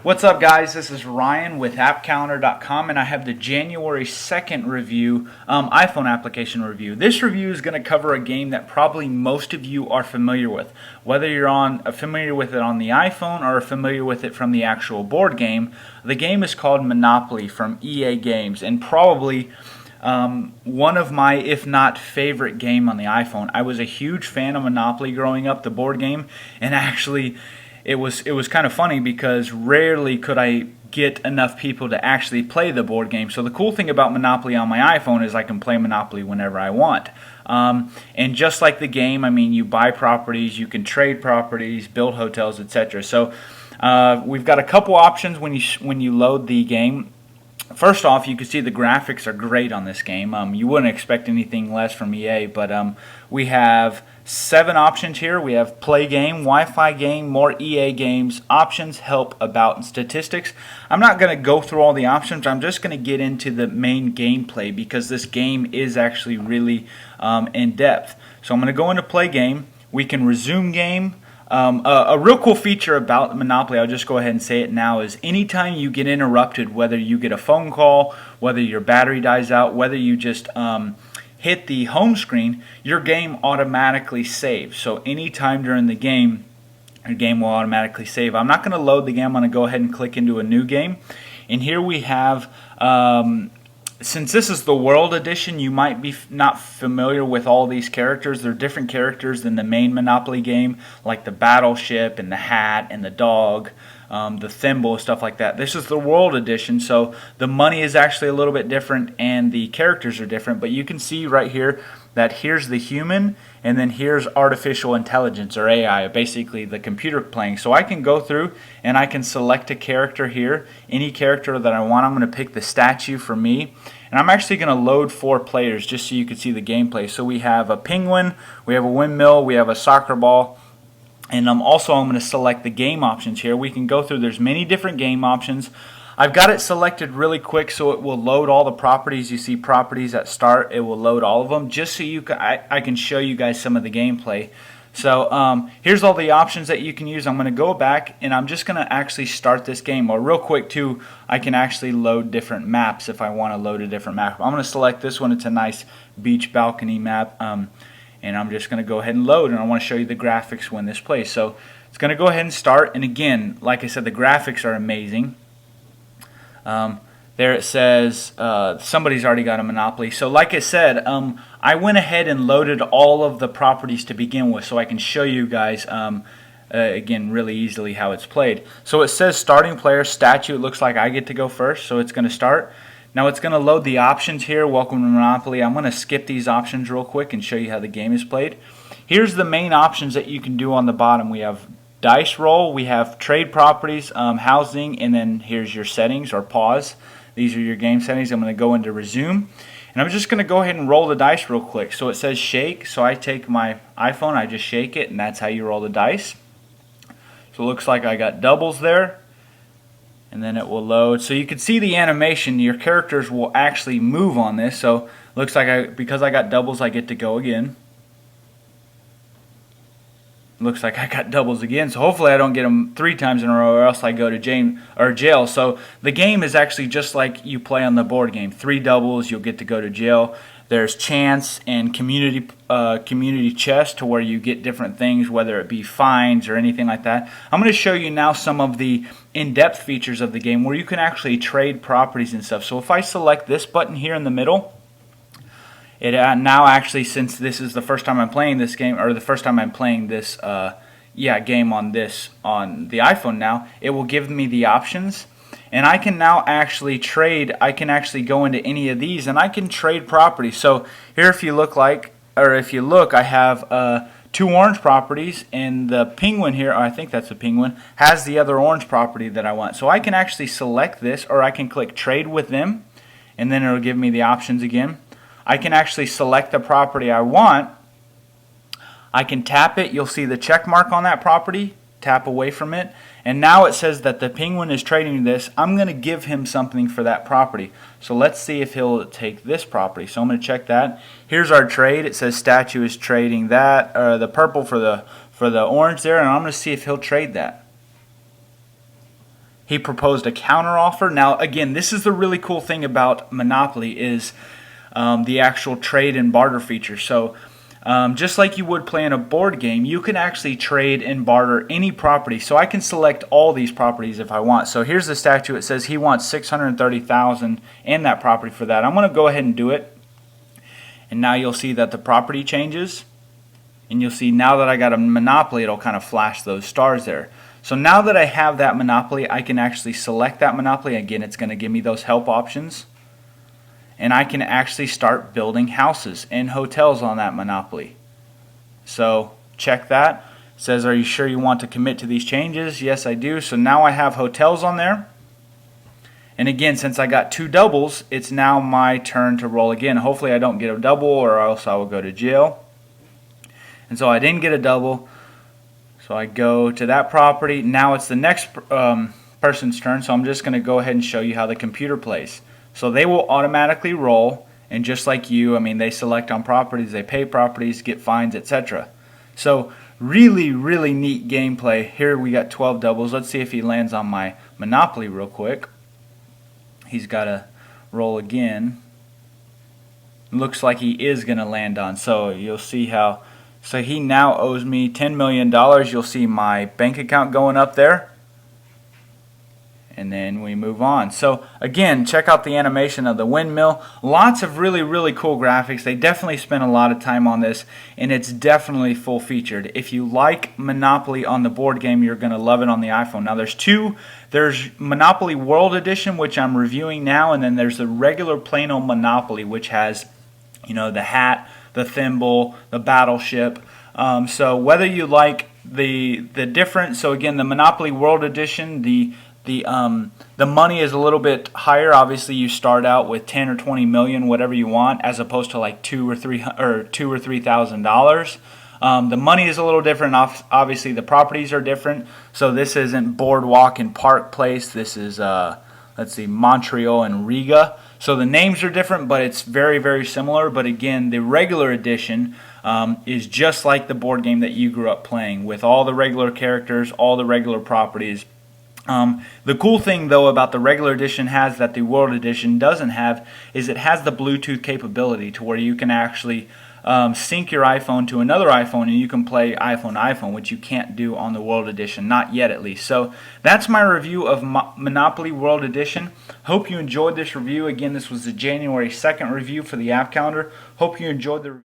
What's up, guys? This is Ryan with appcalendar.com, and I have the January 2nd review, iPhone application review. This review is going to cover a game that probably most of you are familiar with, whether you're familiar with it on the iPhone or familiar with it from the actual board game. The game is called Monopoly from EA Games, and probably one of my, if not favorite game on the iPhone. I was a huge fan of Monopoly growing up, the board game, and actually it was kind of funny because rarely could I get enough people to actually play the board game. So the cool thing about Monopoly on my iPhone is I can play Monopoly whenever I want. And just like the game, I mean, you buy properties, you can trade properties, build hotels, etc. So we've got a couple options when you load the game. First off, you can see the graphics are great on this game. You wouldn't expect anything less from EA, but we have 7 options here. We have play game, Wi-Fi game, more EA games, options, help, about, and statistics. I'm not going to go through all the options. I'm just going to get into the main gameplay because this game is actually really in depth. So I'm going to go into play game. We can resume game. A real cool feature about Monopoly, I'll just go ahead and say it now, is anytime you get interrupted, whether you get a phone call, whether your battery dies out, whether you just hit the home screen, your game automatically saves. So anytime during the game, your game will automatically save. I'm not going to load the game. I'm going to go ahead and click into a new game. And here we have, since this is the World Edition, you might be not familiar with all these characters. They're different characters than the main Monopoly game, like the battleship and the hat and the dog, the thimble, stuff like that. This is the World Edition, so the money is actually a little bit different and the characters are different. But you can see right here that here's the human and then here's artificial intelligence, or AI, basically the computer playing. So I can go through and I can select a character here, any character that I want. I'm going to pick the statue for me, and I'm actually going to load 4 players just so you can see the gameplay. So we have a penguin, we have a windmill, we have a soccer ball, and I'm going to select the game options here. We can go through, there's many different game options. I've got it selected really quick so it will load all the properties. You see properties at start, it will load all of them just so I can show you guys some of the gameplay. So here's all the options that you can use. I'm going to go back and I'm just going to actually start this game. Or real quick too, I can actually load different maps if I want to load a different map. I'm going to select this one. It's a nice beach balcony map. And I'm just going to go ahead and load, and I want to show you the graphics when this plays. So it's going to go ahead and start, and again, like I said, the graphics are amazing. There it says somebody's already got a Monopoly. So like I said, I went ahead and loaded all of the properties to begin with so I can show you guys again really easily how it's played. So it says starting player statue. It looks like I get to go first, so it's going to start. Now it's going to load the options here. Welcome to Monopoly. I'm going to skip these options real quick and show you how the game is played. Here's the main options that you can do on the bottom. We have dice roll, we have trade properties, housing, and then here's your settings or pause. These are your game settings. I'm going to go into resume, and I'm just going to go ahead and roll the dice real quick. So it says shake, so I take my iPhone, I just shake it, and that's how you roll the dice. So it looks like I got doubles there. And then it will load. So you can see the animation. Your characters will actually move on this. So looks like because I got doubles, I get to go again. Looks like I got doubles again. So hopefully I don't get them 3 times in a row, or else I go to jail. So the game is actually just like you play on the board game. 3 doubles, you'll get to go to jail. There's chance and community chest to where you get different things, whether it be fines or anything like that. I'm going to show you now some of the in-depth features of the game where you can actually trade properties and stuff. So if I select this button here in the middle, it now actually, since this is the first time I'm playing this game, or the first time I'm playing this game on the iPhone now, it will give me the options. And I can now actually trade. I can actually go into any of these and I can trade properties. So here, if you look, I have 2 orange properties, and the penguin here, I think that's a penguin, has the other orange property that I want. So I can actually select this, or I can click trade with them, and then it'll give me the options again. I can actually select the property I want. I can tap it. You'll see the check mark on that property. Tap away from it, and now it says that the penguin is trading this. I'm going to give him something for that property. So let's see if he'll take this property. So I'm going to check that. Here's our trade. It says statue is trading that, the purple for the orange there, and I'm going to see if he'll trade that. he proposed a counteroffer. Now, again, this is the really cool thing about Monopoly is the actual trade and barter feature. So just like you would play in a board game, you can actually trade and barter any property. So I can select all these properties if I want. So here's the statue. It says he wants $630,000 and that property for that. I'm going to go ahead and do it. And now you'll see that the property changes. And you'll see now that I got a Monopoly, it'll kind of flash those stars there. So now that I have that Monopoly, I can actually select that Monopoly. Again, it's going to give me those help options. And I can actually start building houses and hotels on that Monopoly. So check that. It says, are you sure you want to commit to these changes? Yes, I do. So now I have hotels on there. And again, since I got 2 doubles, it's now my turn to roll again. Hopefully I don't get a double or else I will go to jail. And so I didn't get a double. So I go to that property. Now it's the next person's turn. So I'm just going to go ahead and show you how the computer plays. So they will automatically roll, and just like you, I mean, they select on properties, they pay properties, get fines, etc. So really, really neat gameplay. Here we got 12 doubles. Let's see if he lands on my Monopoly real quick. He's got to roll again. Looks like he is going to land on. So you'll see how. So he now owes me $10 million. You'll see my bank account going up there. And then we move on. So again, check out the animation of the windmill. Lots of really, really cool graphics. They definitely spent a lot of time on this, and it's definitely full featured. If you like Monopoly on the board game, you're going to love it on the iPhone. Now there's 2. There's Monopoly World Edition, which I'm reviewing now, and then there's the regular plain old Monopoly, which has, you know, the hat, the thimble, the battleship. So whether you like the different, so again, the Monopoly World Edition, the money is a little bit higher. Obviously, you start out with 10 or 20 million, whatever you want, as opposed to like $2,000 or $3,000. The money is a little different. Obviously, the properties are different. So this isn't Boardwalk and Park Place. This is let's see, Montreal and Riga. So the names are different, but it's very, very similar. But again, the regular edition is just like the board game that you grew up playing, with all the regular characters, all the regular properties. The cool thing though about the regular edition has that the World Edition doesn't have is it has the Bluetooth capability to where you can actually sync your iPhone to another iPhone and you can play iPhone to iPhone, which you can't do on the World Edition, not yet at least. So that's my review of Monopoly World Edition. Hope you enjoyed this review. Again, this was the January 2nd review for the app calendar. Hope you enjoyed the